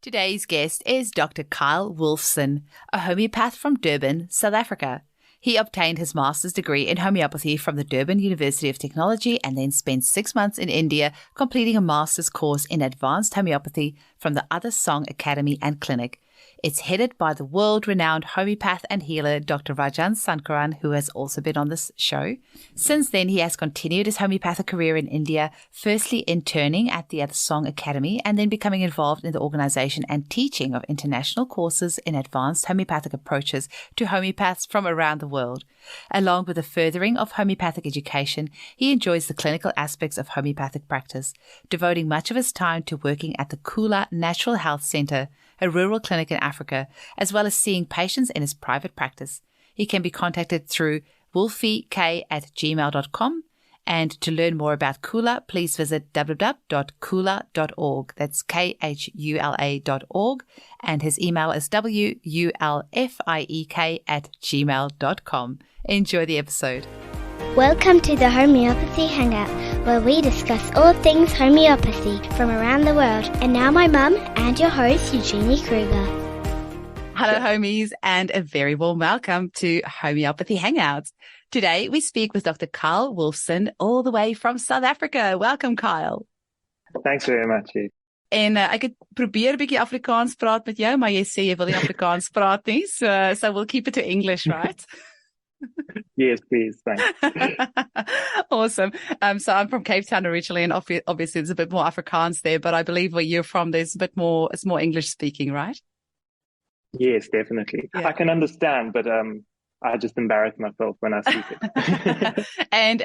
Today's guest is Dr. Kyle Wulfsohn, a homeopath from Durban, South Africa. He obtained his master's degree in homeopathy from the Durban University of Technology and then spent 6 months in India completing a master's course in Advanced Homeopathy from the Other Song Academy and Clinic. It's headed by the world-renowned homeopath and healer Dr. Rajan Sankaran, who has also been on this show. Since then, he has continued his homeopathic career in India, firstly interning at the Other Song Academy and then becoming involved in the organization and teaching of international courses in advanced homeopathic approaches to homeopaths from around the world. Along with the furthering of homeopathic education, he enjoys the clinical aspects of homeopathic practice, devoting much of his time to working at the Khula Natural Health Center, a rural clinic in Africa, as well as seeing patients in his private practice. He can be contacted through wolfyk@gmail.com. And to learn more about Khula, please visit www.khula.org. That's KHULA.org. And his email is wulfiek@gmail.com. Enjoy the episode. Welcome to the Homeopathy Hangout, where we discuss all things homeopathy from around the world. And now my mum and your host, Eugenie Kruger. Hello, homies, and a very warm welcome to Homeopathy Hangouts. Today, we speak with Dr. Kyle Wulfsohn, all the way from South Africa. Welcome, Kyle. Thanks very much. En ek het probeer 'n bietjie Afrikaans praat met jou, maar jy sê jy wil nie Afrikaans praat nie, so we'll keep it to English, right? Yes, please. Thanks. Awesome. So I'm from Cape Town originally, and obviously there's a bit more Afrikaans there, but I believe where you're from, there's a bit more, it's more English speaking, right? Yes, definitely. Yeah. I can understand, but I just embarrass myself when I speak it. And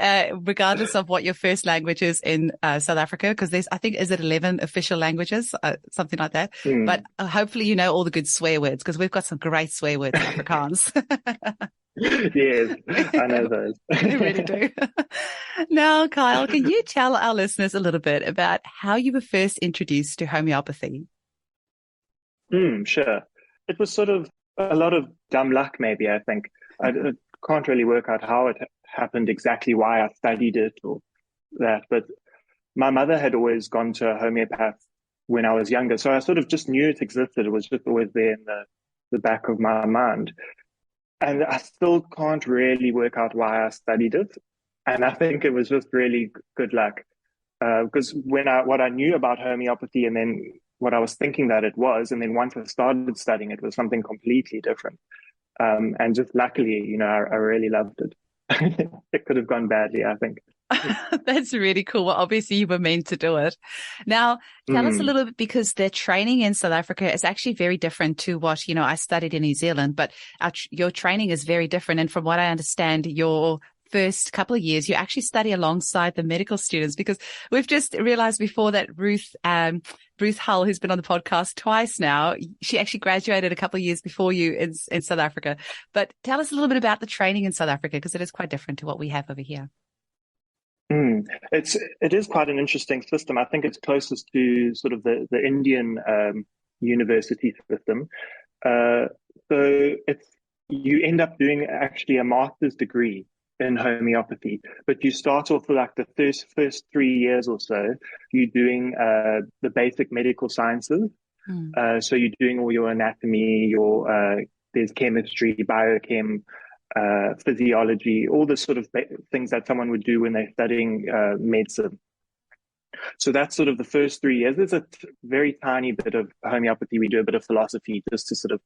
regardless of what your first language is in South Africa, because there's, I think, is it 11 official languages, something like that. But hopefully you know all the good swear words, because we've got some great swear words in Afrikaans. Yes, I know those. You really do. Now, Kyle, can you tell our listeners a little bit about how you were first introduced to homeopathy? Sure. It was sort of a lot of dumb luck, maybe, I think. I can't really work out how it happened, exactly why I studied it or that. But my mother had always gone to a homeopath when I was younger. So I sort of just knew it existed. It was just always there in the back of my mind. And I still can't really work out why I studied it. And I think it was just really good luck. Because what I knew about homeopathy and then what I was thinking that it was, and then once I started studying it was something completely different. And just luckily, I really loved it. It could have gone badly, I think. That's really cool. Well, obviously you were meant to do it. Now, tell us a little bit, because the training in South Africa is actually very different to what, I studied in New Zealand, but your training is very different. And from what I understand, your first couple of years, you actually study alongside the medical students, because we've just realized before that Ruth Hull, who's been on the podcast twice now, she actually graduated a couple of years before you in South Africa. But tell us a little bit about the training in South Africa, because it is quite different to what we have over here. It is quite an interesting system. I think it's closest to sort of the Indian university system. So you end up doing actually a master's degree in homeopathy, but you start off with like the first 3 years or so, you're doing the basic medical sciences. So you're doing all your anatomy, there's chemistry, biochem, physiology, all the sort of things that someone would do when they're studying medicine. So that's sort of the first 3 years. There's a very tiny bit of homeopathy. We do a bit of philosophy just to sort of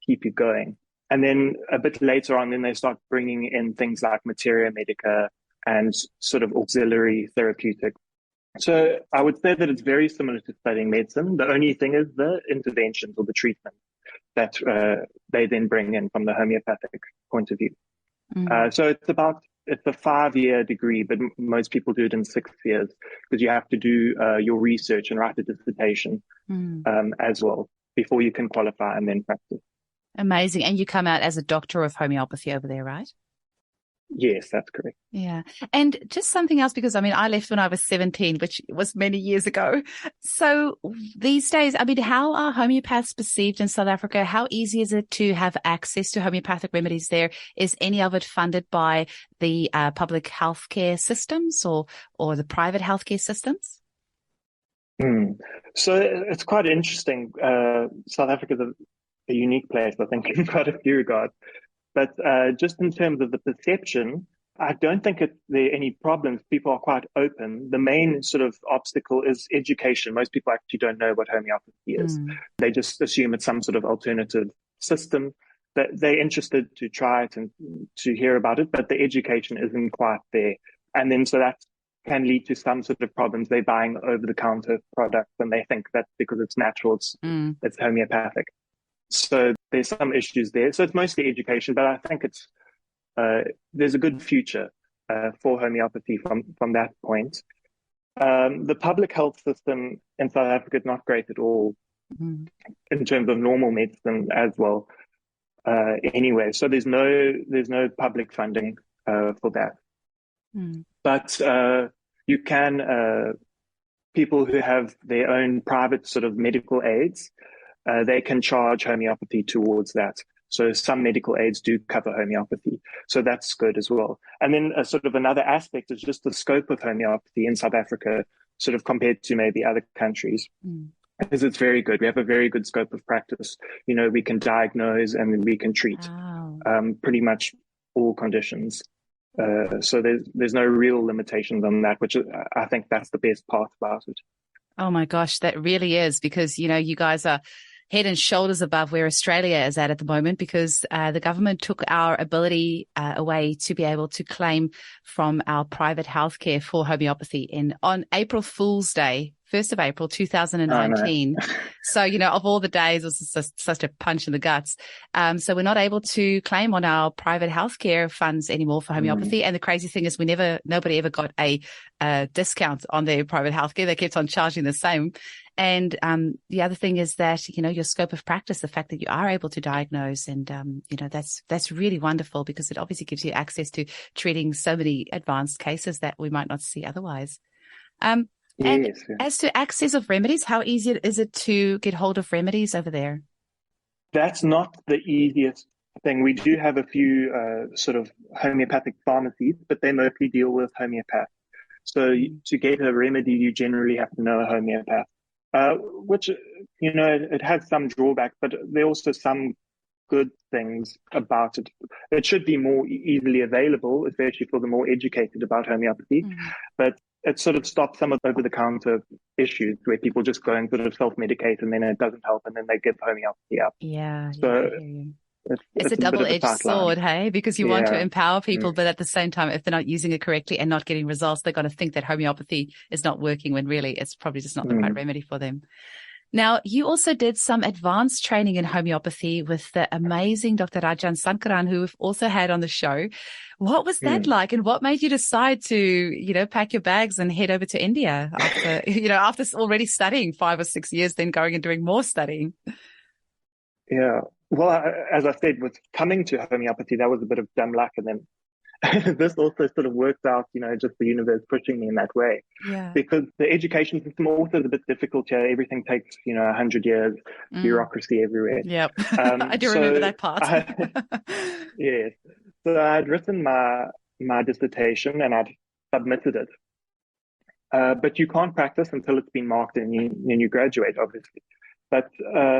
keep you going. And then a bit later on, then they start bringing in things like materia medica and sort of auxiliary therapeutic. So I would say that it's very similar to studying medicine. The only thing is the interventions or the treatment that they then bring in from the homeopathic point of view. So it's a 5-year degree, but most people do it in 6 years, because you have to do your research and write a dissertation as well before you can qualify and then practice. Amazing. And you come out as a doctor of homeopathy over there, right? Yes, that's correct. Yeah. And just something else, because I left when I was 17, which was many years ago. So these days, how are homeopaths perceived in South Africa? How easy is it to have access to homeopathic remedies there? Is any of it funded by the public healthcare systems or the private healthcare systems? Mm. So it's quite interesting. South Africa is a unique place, I think, in quite a few regards. But just in terms of the perception, I don't think there are any problems. People are quite open. The main sort of obstacle is education. Most people actually don't know what homeopathy is. They just assume it's some sort of alternative system. That they're interested to try it and to hear about it, but the education isn't quite there. And then so that can lead to some sort of problems. They're buying over-the-counter products and they think that because it's natural, it's homeopathic. So there's some issues there. So it's mostly education, but I think there's a good future for homeopathy from that point. The public health system in South Africa is not great at all in terms of normal medicine as well. Anyway, so there's no public funding for that. But you can people who have their own private sort of medical aids, they can charge homeopathy towards that. So some medical aids do cover homeopathy. So that's good as well. And then sort of another aspect is just the scope of homeopathy in South Africa, sort of compared to maybe other countries. Because it's very good. We have a very good scope of practice. You know, we can diagnose and we can treat pretty much all conditions. So there's no real limitations on that, which I think that's the best part about it. Oh my gosh, that really is, because, you know, you guys are head and shoulders above where Australia is at the moment, because the government took our ability away to be able to claim from our private healthcare for homeopathy on April Fool's Day, 1st of April, 2019. Oh, no. So, you know, of all the days, it was such a punch in the guts. So we're not able to claim on our private healthcare funds anymore for homeopathy. And the crazy thing is nobody ever got a discount on their private healthcare. They kept on charging the same. And the other thing is that, you know, your scope of practice, the fact that you are able to diagnose, and, you know, that's really wonderful, because it obviously gives you access to treating so many advanced cases that we might not see otherwise. And as to access of remedies, how easy is it to get hold of remedies over there? That's not the easiest thing. We do have a few sort of homeopathic pharmacies, but they mostly deal with homeopath. So to get a remedy, you generally have to know a homeopath. Which, you know, it has some drawbacks, but there are also some good things about it. It should be more easily available, especially for the more educated about homeopathy. But it sort of stops some of the over-the-counter issues where people just go and sort of self-medicate and then it doesn't help and then they give homeopathy up. So it's a double-edged sword, hey? Because you want to empower people, but at the same time, if they're not using it correctly and not getting results, they're going to think that homeopathy is not working, when really it's probably just not the right remedy for them. Now, you also did some advanced training in homeopathy with the amazing Dr. Rajan Sankaran, who we've also had on the show. What was that like, and what made you decide to, you know, pack your bags and head over to India after, you know, after already studying 5 or 6 years, then going and doing more studying? Yeah. Well, as I said, with coming to homeopathy, that was a bit of dumb luck. And then this also sort of worked out, you know, just the universe pushing me in that way. Because the education system also is a bit difficult here. Everything takes, you know, 100 years, bureaucracy everywhere. Yep. I do remember that part. Yes. So I'd written my dissertation and I'd submitted it. But you can't practice until it's been marked and you graduate, obviously. But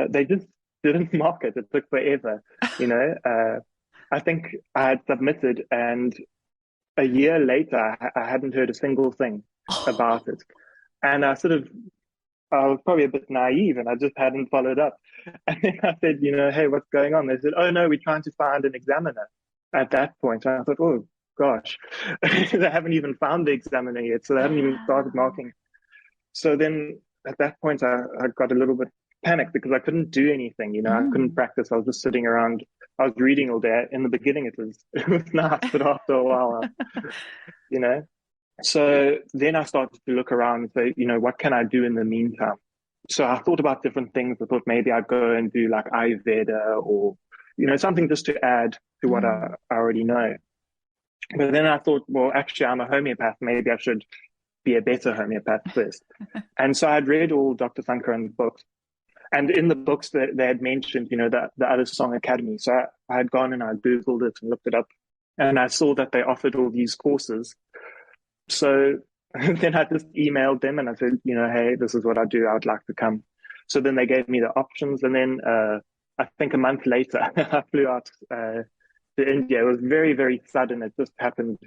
they just didn't mark it. It took forever, you know. I think I had submitted, and a year later, I hadn't heard a single thing about it. And I was probably a bit naive, and I just hadn't followed up. And then I said, you know, hey, what's going on? They said, oh, no, we're trying to find an examiner at that point. And I thought, oh, gosh, they haven't even found the examiner yet, so they haven't even started marking. So then at that point, I got a little bit panicked because I couldn't do anything, you know, I couldn't practice. I was just sitting around. I was reading all day. In the beginning, it was nice, but after a while, you know. So then I started to look around and say, you know, what can I do in the meantime? So I thought about different things. I thought maybe I'd go and do like Ayurveda or, you know, something just to add to what I already know. But then I thought, well, actually, I'm a homeopath. Maybe I should be a better homeopath first. And so I'd read all Dr. Sankaran's books. And in the books that they had mentioned, you know, the Other Song Academy. So I had gone and I Googled it and looked it up. And I saw that they offered all these courses. So then I just emailed them and I said, hey, this is what I do. I would like to come. So then they gave me the options. And then I think a month later, I flew out to India. It was very, very sudden. It just happened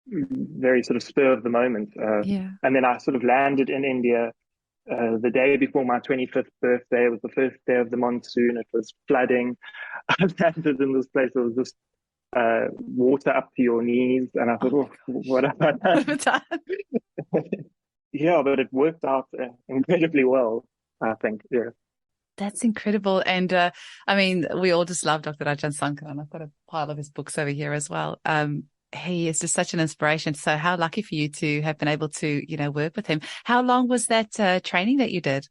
very sort of spur of the moment. Yeah. And then I sort of landed in India the day before my 25th birthday. It was the first day of the monsoon. It was flooding. I landed in this place. It was just water up to your knees. And I thought, what have I done? What have I done? Yeah, but it worked out incredibly well, I think. Yeah. That's incredible. And I mean, we all just love Dr. Rajan Sankaran. I've got a pile of his books over here as well. He is just such an inspiration. So how lucky for you to have been able to, work with him. How long was that training that you did?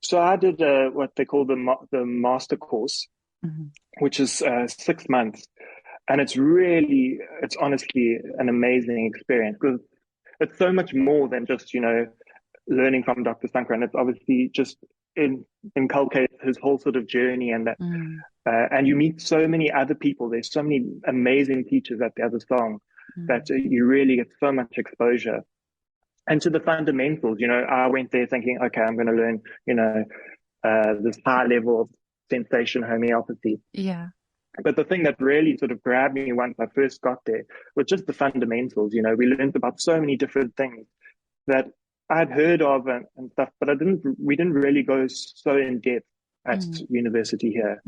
So I did what they call the master course, which is 6 months. And it's honestly an amazing experience because it's so much more than just, learning from Dr. Sankaran. It's obviously just inculcates his whole sort of journey and that, and you meet so many other people. There's so many amazing teachers at the other song that you really get so much exposure. And to the fundamentals, I went there thinking, okay, I'm going to learn, this high level of sensation homeopathy. Yeah. But the thing that really sort of grabbed me once I first got there was just the fundamentals. We learned about so many different things that I'd heard of and stuff, but we didn't really go so in depth at university here.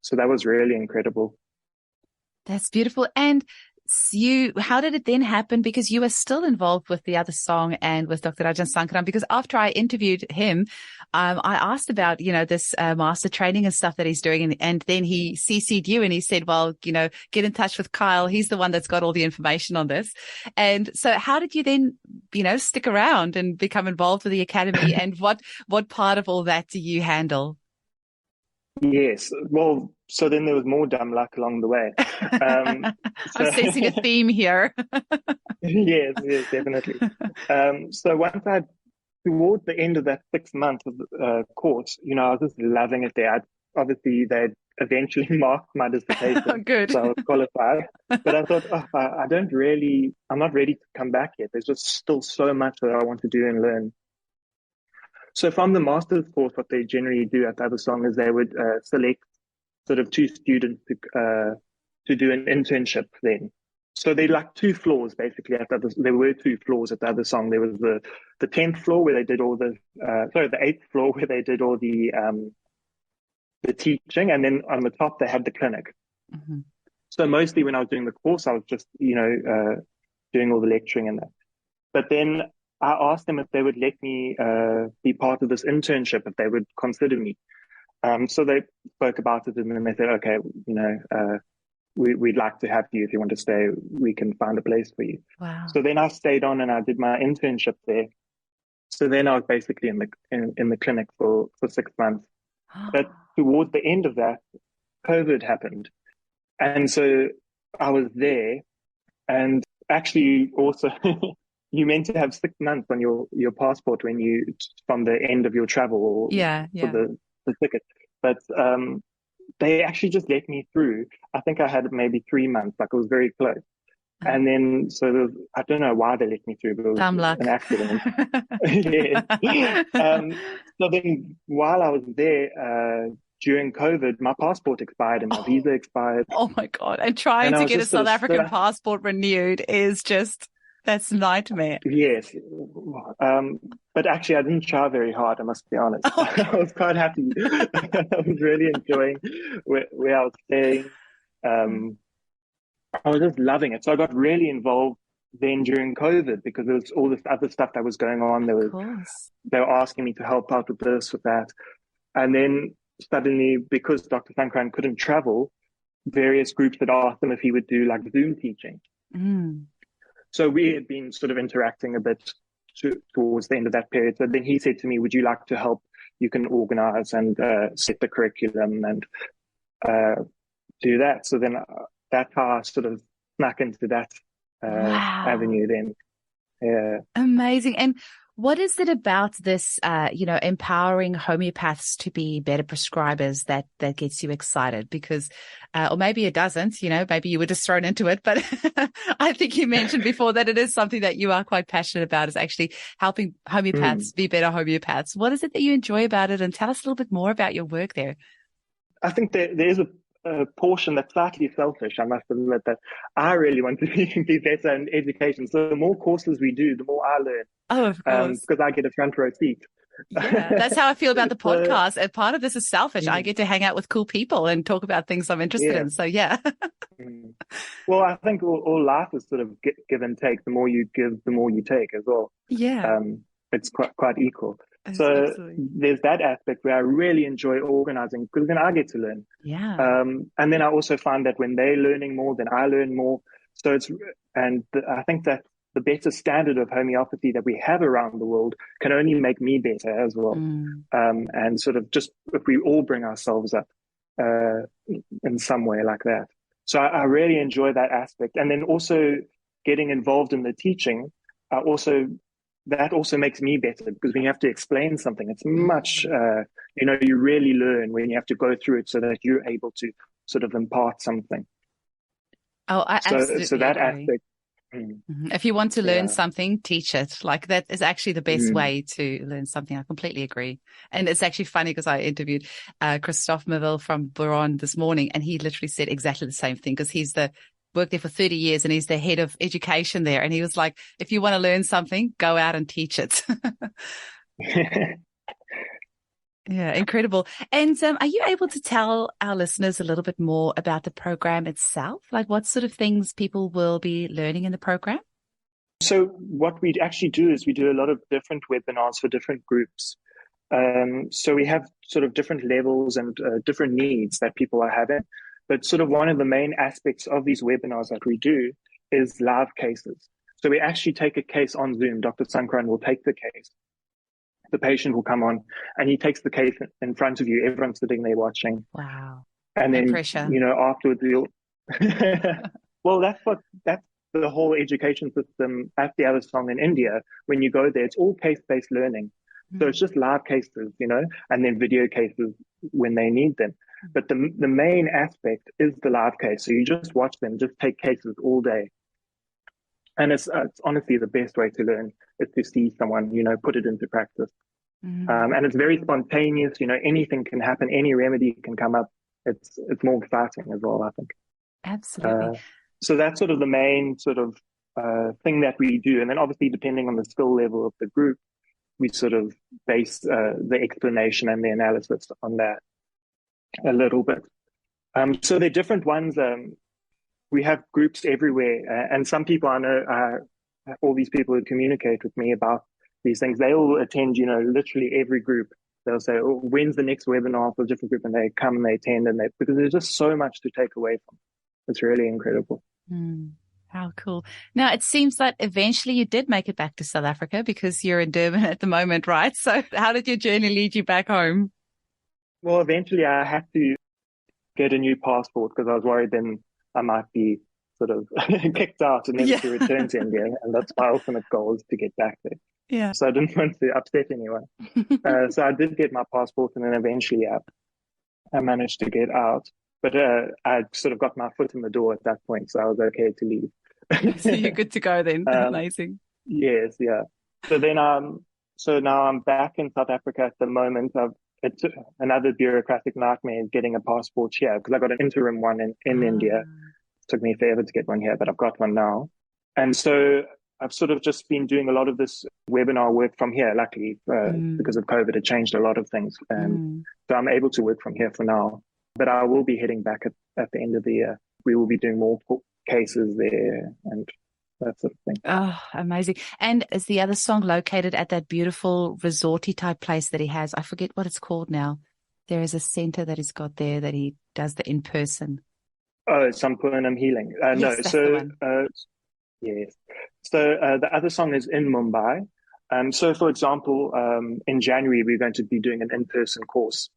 So that was really incredible. That's beautiful. And how did it then happen? Because you were still involved with the other song and with Dr. Rajan Sankaran, because after I interviewed him, I asked about, this master training and stuff that he's doing. And then he CC'd you and he said, well, get in touch with Kyle. He's the one that's got all the information on this. And so how did you then, stick around and become involved with the academy? And what part of all that do you handle? Yes. Well, so then there was more dumb luck along the way. I'm sensing a theme here. Yes, definitely. So towards the end of that 6 months of the course, I was just loving it there. Obviously, they'd eventually marked my dissertation, Good. so I was qualified. But I thought, I'm not ready to come back yet. There's just still so much that I want to do and learn. So from the master's course, what they generally do at the other song is they would select sort of 2 students to do an internship then. So they like 2 floors basically there were 2 floors at the other song. There was the 10th floor where they did all the 8th floor where they did all the teaching, and then on the top they had the clinic. So mostly when I was doing the course, I was just doing all the lecturing and that. But then I asked them if they would let me be part of this internship, if they would consider me. So they spoke about it and then they said, okay, we'd like to have you. If you want to stay, we can find a place for you. Wow. So then I stayed on and I did my internship there. So then I was basically in the clinic for 6 months. But towards the end of that, COVID happened. And so I was there, and actually also you meant to have 6 months on your passport from the end of your travel for the ticket. But they actually just let me through. I think I had maybe 3 months, like it was very close. And then, I don't know why they let me through, but it was an accident. So then while I was there, during COVID, my passport expired and my visa expired. Oh my God. And trying to get a South African passport renewed is just, that's nightmare. Yes. But actually I didn't try very hard, I must be honest. Okay. I was quite happy. I was really enjoying where I was staying. I was just loving it. So I got really involved then during COVID because there was all this other stuff that was going on. They were asking me to help out with this, with that. And then suddenly, because Dr. Sankaran couldn't travel, various groups had asked him if he would do like Zoom teaching. So we had been sort of interacting a bit towards the end of that period. So then he said to me, would you like to help? You can organize and set the curriculum and do that. So then that's how I sort of snuck into that avenue then. Yeah. Amazing. And What is it about this, empowering homeopaths to be better prescribers that gets you excited? Because, or maybe it doesn't, maybe you were just thrown into it, but I think you mentioned before that it is something that you are quite passionate about, is actually helping homeopaths be better homeopaths. What is it that you enjoy about it? And tell us a little bit more about your work there. I think there is a portion that's slightly selfish. I must admit that I really want to be better in education. So the more courses we do, the more I learn. Oh, of course. Because I get a front row seat. Yeah, that's how I feel about the So, podcast. And part of this is selfish. I get to hang out with cool people and talk about things I'm interested yeah. in. So yeah. Well, I think all life is sort of give and take. The more you give, the more you take as well. Yeah. It's quite equal. Yes, So absolutely. there's that aspect where I really enjoy organizing, because then I get to learn. Yeah. And then I also find that when they're learning more, then I learn more. So I think that the better standard of homeopathy that we have around the world can only make me better as well. And sort of just if we all bring ourselves up in some way like that. So I really enjoy that aspect. And then also getting involved in the teaching, that also makes me better, because when you have to explain something, it's much, you really learn when you have to go through it so that you're able to sort of impart something. Oh, I absolutely So that agree. aspect. If you want to learn something, teach it. Like, that is actually the best way to learn something. I completely agree. And it's actually funny because I interviewed Christophe Meville from Buron this morning, and he literally said exactly the same thing, because he's worked there for 30 years and he's the head of education there. And he was like, if you want to learn something, go out and teach it. Yeah, incredible. And are you able to tell our listeners a little bit more about the program itself? Like, what sort of things people will be learning in the program? So what we actually do is we do a lot of different webinars for different groups. So we have sort of different levels and different needs that people are having. But sort of one of the main aspects of these webinars that we do is live cases. So we actually take a case on Zoom. Dr. Sankaran will take the case. The patient will come on and he takes the case in front of you. Everyone's sitting there watching. Wow. And then, pressure. Afterwards, well, that's the whole education system at the other song in India. When you go there, it's all case-based learning. So it's just live cases, and then video cases when they need them. But the main aspect is the live case. So you just watch them, just take cases all day. And it's honestly the best way to learn is to see someone, put it into practice. And it's very spontaneous. Anything can happen. Any remedy can come up. It's more exciting as well, I think. Absolutely. So that's sort of the main sort of thing that we do. And then obviously, depending on the skill level of the group, we sort of base the explanation and the analysis on that a little bit. So there are different ones. We have groups everywhere. And some people I know, all these people who communicate with me about these things, they all attend, literally every group. They'll say, oh, when's the next webinar for a different group? And they come and they attend, because there's just so much to take away from. It's really incredible. How cool. Now, it seems that eventually you did make it back to South Africa, because you're in Durban at the moment, right? So how did your journey lead you back home? Well, eventually I had to get a new passport, because I was worried then I might be sort of kicked out and never to return to India. And that's my ultimate goal, is to get back there. Yeah. So I didn't want to upset anyone. So I did get my passport, and then eventually I managed to get out. But I sort of got my foot in the door at that point, so I was okay to leave. So you're good to go then. Amazing. Yes, yeah. So then, so now I'm back in South Africa at the moment. It's another bureaucratic nightmare getting a passport here, because I got an interim one in India. It took me forever to get one here, but I've got one now. And so I've sort of just been doing a lot of this webinar work from here, luckily, because of COVID. It changed a lot of things. So I'm able to work from here for now. But I will be heading back at the end of the year. We will be doing more cases there and that sort of thing. Oh, amazing. And is the other song located at that beautiful resorty type place that he has? I forget what it's called now. There is a center that he's got there that he does the in-person. Oh, Sampurnam Healing. Yes, No, that's so the one. yes. So the other song is in Mumbai. So for example, in January, we're going to be doing an in-person course.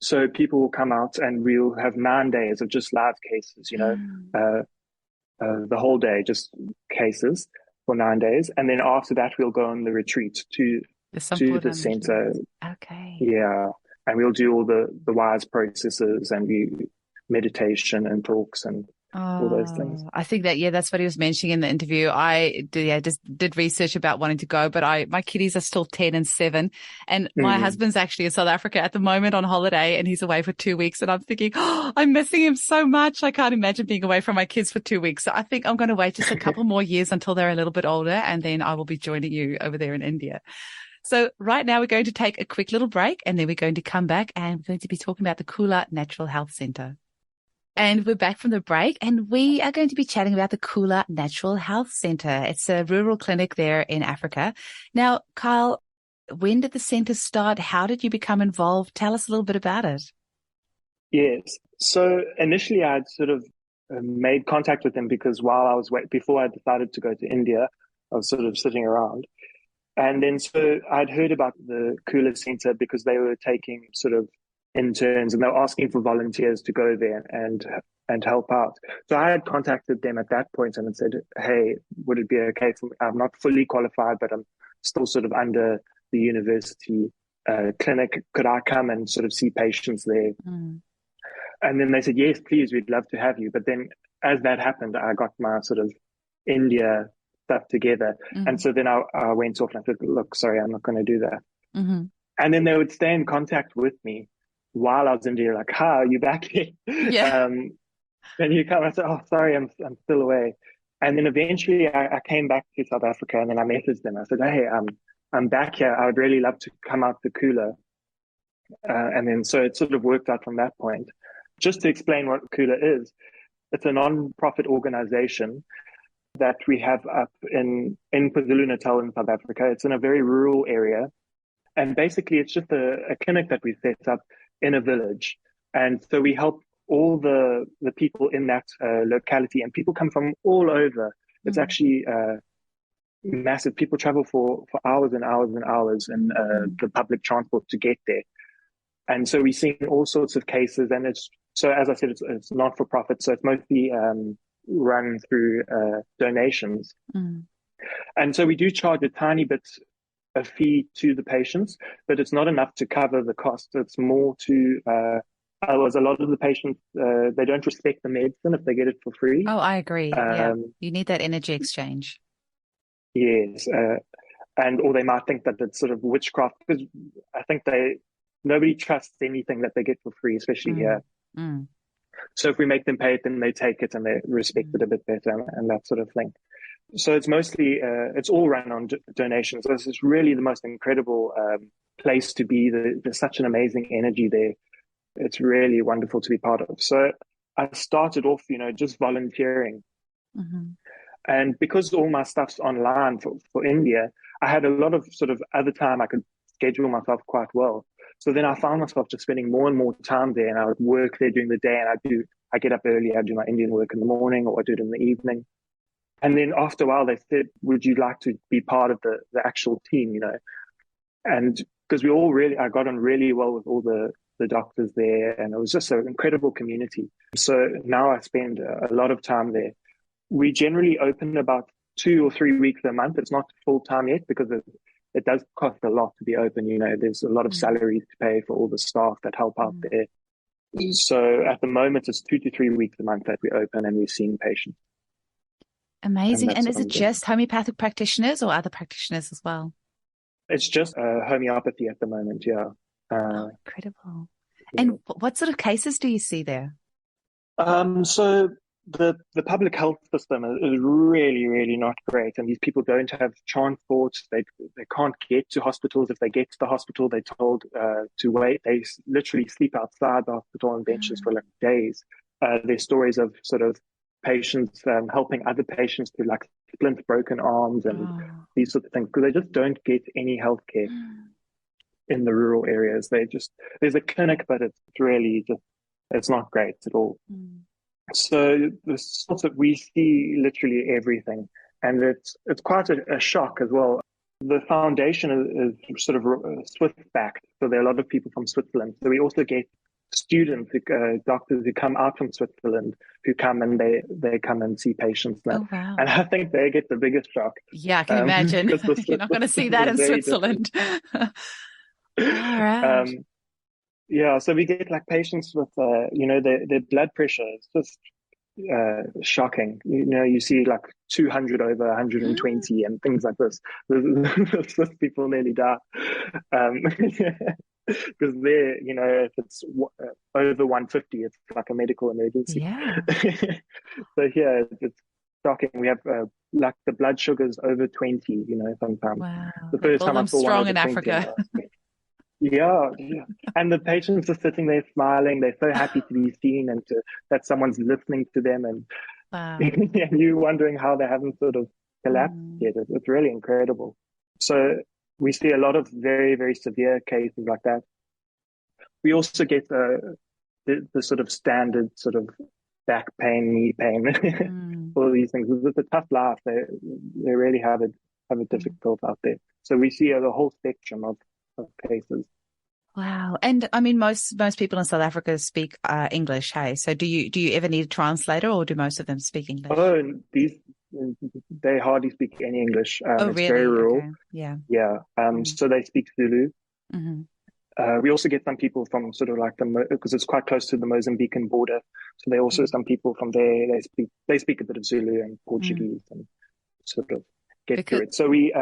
So people will come out and we'll have 9 days of just live cases, the whole day, just cases. for 9 days. And then after that, we'll go on the retreat The to the Sampuran retreat. center. Okay. Yeah. And we'll do all the wise processes and meditation and talks and all those things. I think that's what he was mentioning in the interview. I just did research about wanting to go, but my kiddies are still 10 and 7. And my husband's actually in South Africa at the moment on holiday, and he's away for 2 weeks. And I'm thinking, I'm missing him so much. I can't imagine being away from my kids for 2 weeks. So I think I'm going to wait just a couple more years until they're a little bit older, and then I will be joining you over there in India. So right now we're going to take a quick little break, and then we're going to come back and we're going to be talking about the Khula Natural Health Center. And we're back from the break, and we are going to be chatting about the Khula Natural Health Center. It's a rural clinic there in Africa. Now, Kyle, when did the center start? How did you become involved? Tell us a little bit about it. Yes. So initially I'd sort of made contact with them because before I decided to go to India, I was sort of sitting around. And then so I'd heard about the Khula Center because they were taking sort of interns and they were asking for volunteers to go there and help out. So I had contacted them at that point and said, hey, would it be okay for me? I'm not fully qualified, but I'm still sort of under the university clinic. Could I come and sort of see patients there? And then they said, yes, please, we'd love to have you. But then as that happened, I got my sort of India stuff together. And so then I went off and I said, look, sorry, I'm not going to do that. And then they would stay in contact with me while I was in India, like, hi, are you back here? Yeah. Then you come, I said, oh, sorry, I'm still away. And then eventually I came back to South Africa and then I messaged them. I said, hey, I'm back here. I would really love to come out to Khula. And then so it sort of worked out from that point. Just to explain what Khula is, it's a non-profit organization that we have up in KwaZulu-Natal in South Africa. It's in a very rural area. And basically, it's just a clinic that we set up in a village. And so we help all the people in that locality. And people come from all over. It's actually massive. People travel for hours and hours and hours in the public transport to get there. And so we're seeing all sorts of cases. And so as I said, it's not for profit. So it's mostly run through donations. And so we do charge a tiny bit a fee to the patients, but it's not enough to cover the cost. It's more to otherwise a lot of the patients they don't respect the medicine if they get it for free. Oh, I agree. You need that energy exchange. Yes, or they might think that it's sort of witchcraft because I think nobody trusts anything that they get for free, especially here. So if we make them pay it, then they take it and they respect it a bit better and that sort of thing. So it's mostly, it's all run on donations. This is really the most incredible place to be. There's such an amazing energy there. It's really wonderful to be part of. So I started off, just volunteering. And because all my stuff's online for India, I had a lot of sort of other time I could schedule myself quite well. So then I found myself just spending more and more time there, and I would work there during the day, and I get up early, I do my Indian work in the morning, or I do it in the evening. And then after a while, they said, would you like to be part of the actual team, And because I got on really well with all the doctors there, and it was just an incredible community. So now I spend a lot of time there. We generally open about 2 or 3 weeks a month. It's not full time yet because it does cost a lot to be open. There's a lot of salaries to pay for all the staff that help out there. So at the moment, it's 2 to 3 weeks a month that we open and we're seeing patients. Amazing. And is it just homeopathic practitioners or other practitioners as well? It's just homeopathy at the moment, yeah. Incredible. Yeah. And what sort of cases do you see there? So the public health system is really, really not great. And these people don't have transport. They can't get to hospitals. If they get to the hospital, they're told to wait. They literally sleep outside the hospital on benches for like days. There's stories of sort of patients helping other patients to like splint broken arms and these sort of things because they just don't get any healthcare in the rural areas. There's a clinic, but it's really it's not great at all. So the sorts of we see literally everything, and it's quite a shock as well. The foundation is sort of Swiss backed, so there are a lot of people from Switzerland. So we also get students, doctors who come out from Switzerland, who come and they come and see patients there. Oh, wow. And I think they get the biggest shock. Yeah, I can imagine. You're not going to see that in Switzerland. All right. Yeah, so we get like patients with, their blood pressure is just shocking. You see like 200 over 120 and things like this. Swiss people nearly die. Because there, if it's over 150, it's like a medical emergency. Yeah. So here, it's shocking. We have like the blood sugars over 20, sometimes. Wow. The first time I saw strong one in Africa. Yeah. And the patients are sitting there smiling. They're so happy to be seen and that someone's listening to them. And, Wow. and you wondering how they haven't sort of collapsed yet. It's really incredible. So we see a lot of very, very severe cases like that. We also get the sort of standard sort of back pain, knee pain, all these things. It's a tough life. They really have it difficult out there. So we see the whole spectrum of cases. Wow. And I mean, most people in South Africa speak English, hey? So do you ever need a translator, or do most of them speak English? Oh, they hardly speak any English. Oh, it's really? very rural. Okay. Yeah. Yeah. So they speak Zulu. Mm-hmm. We also get some people from sort of like because it's quite close to the Mozambican border. So they also some people from there. They speak a bit of Zulu and Portuguese and sort of get through it. So we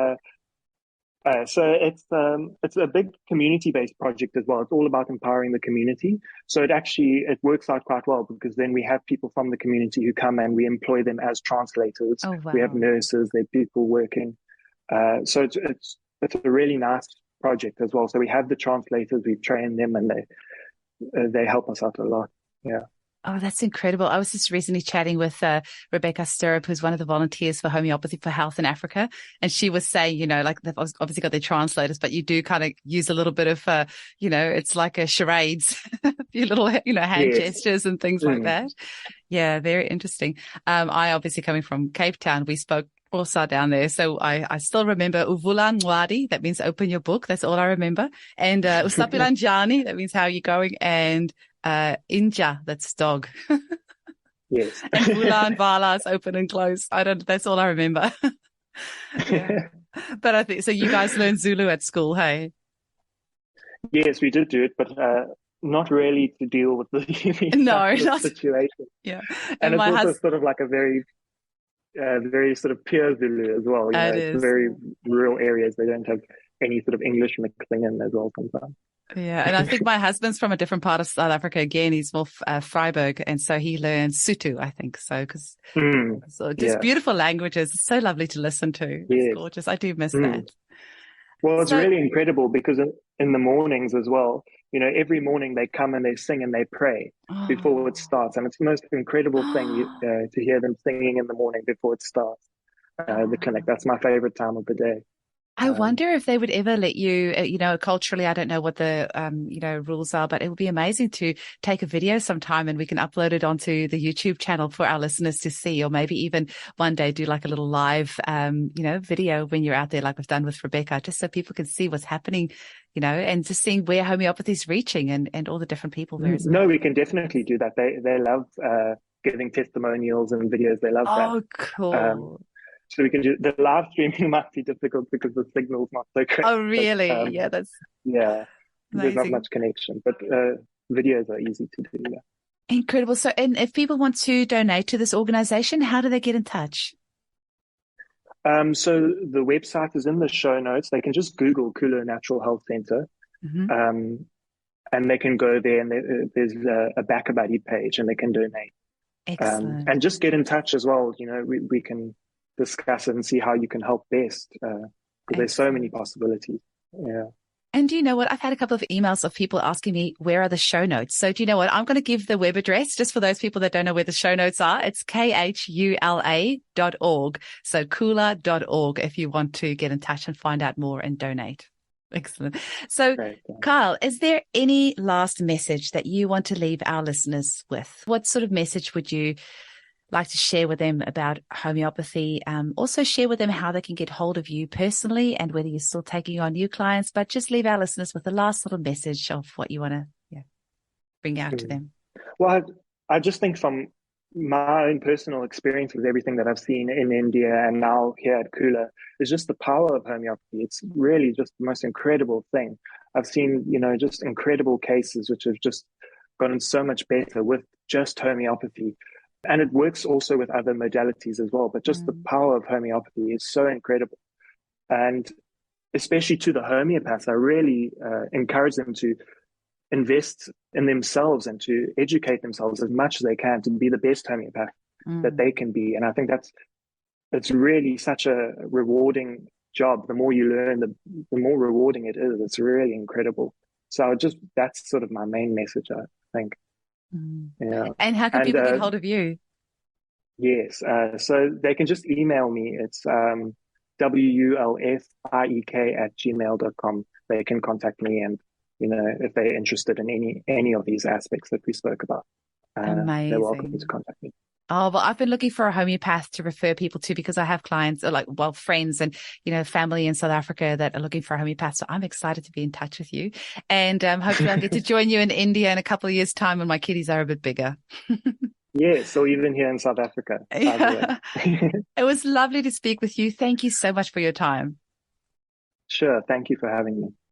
so it's a big community-based project as well. It's all about empowering the community. So it works out quite well, because then we have people from the community who come and we employ them as translators. Oh, wow. We have nurses, there are people working. So it's a really nice project as well. So we have the translators, we've trained them, and they help us out a lot. Yeah. Oh, that's incredible. I was just recently chatting with Rebecca Stirrup, who's one of the volunteers for Homeopathy for Health in Africa. And she was saying, like they've obviously got their translators, but you do kind of use a little bit of, it's like a charades, a few little, hand gestures and things like that. Yeah, very interesting. I obviously coming from Cape Town, we spoke also down there. So I still remember Uvula Nwadi, that means open your book. That's all I remember. And Usapila Njani, that means how are you going? And Inja, that's dog. Yes. And Vula and Vala is open and close. That's all I remember. Yeah. But I think, so you guys learned Zulu at school, hey? Yes, we did do it, but not really to deal with the situation. Yeah. And it's also sort of like a very sort of pure Zulu as well. It's very rural areas. They don't have any sort of English mixing in as well sometimes. Yeah. And I think my husband's from a different part of South Africa. Again, he's more Freiburg. And so he learned Sotho, I think. So, beautiful languages. It's so lovely to listen to. It's gorgeous. I do miss that. Well, it's really incredible, because in the mornings as well, every morning they come and they sing and they pray before it starts. And it's the most incredible thing to hear them singing in the morning before it starts, the clinic. That's my favorite time of the day. I wonder if they would ever let you, culturally, I don't know what the, rules are, but it would be amazing to take a video sometime and we can upload it onto the YouTube channel for our listeners to see, or maybe even one day do like a little live, video when you're out there, like we've done with Rebecca, just so people can see what's happening, and just seeing where homeopathy is reaching and all the different people there. No, we can definitely do that. They love, giving testimonials and videos. They love that. Oh, cool. So we can do the live streaming might be difficult because the signal's not so great. Oh, really? But, there's not much connection, but videos are easy to do. Yeah. Incredible. So, and if people want to donate to this organization, how do they get in touch? So the website is in the show notes. They can just Google Khula Natural Health Center, and they can go there, and there's a Back a Buddy page, and they can donate. Excellent. And just get in touch as well. We can discuss it and see how you can help best, because there's so many possibilities. Yeah. And do you know what? I've had a couple of emails of people asking me, where are the show notes? So do you know what? I'm going to give the web address just for those people that don't know where the show notes are. It's khula.org. So khula.org if you want to get in touch and find out more and donate. Excellent. So, Kyle, is there any last message that you want to leave our listeners with? What sort of message would you like to share with them about homeopathy? Also share with them how they can get hold of you personally and whether you're still taking on new clients, but just leave our listeners with the last little message of what you want to, bring out to Mm. them? Well, I just think from my own personal experience with everything that I've seen in India and now here at Khula is just the power of homeopathy. It's really just the most incredible thing. I've seen, just incredible cases which have just gotten so much better with just homeopathy. And it works also with other modalities as well. But just the Mm. power of homeopathy is so incredible. And especially to the homeopaths, I really encourage them to invest in themselves and to educate themselves as much as they can to be the best homeopath that Mm. they can be. And I think it's really such a rewarding job. The more you learn, the more rewarding it is. It's really incredible. So that's sort of my main message, I think. Mm. Yeah. And how can And people get hold of you? yes, so they can just email me. It's wulfiek@gmail.com. They can contact me, and if they're interested in any of these aspects that we spoke about, they're welcome to Amazing. contact me. Oh, well, I've been looking for a homeopath to refer people to because I have clients or friends and, family in South Africa that are looking for a homeopath. So I'm excited to be in touch with you. And hopefully I'll get to join you in India in a couple of years' time when my kiddies are a bit bigger. Yes, or even here in South Africa, either way. Yeah. It was lovely to speak with you. Thank you so much for your time. Sure. Thank you for having me.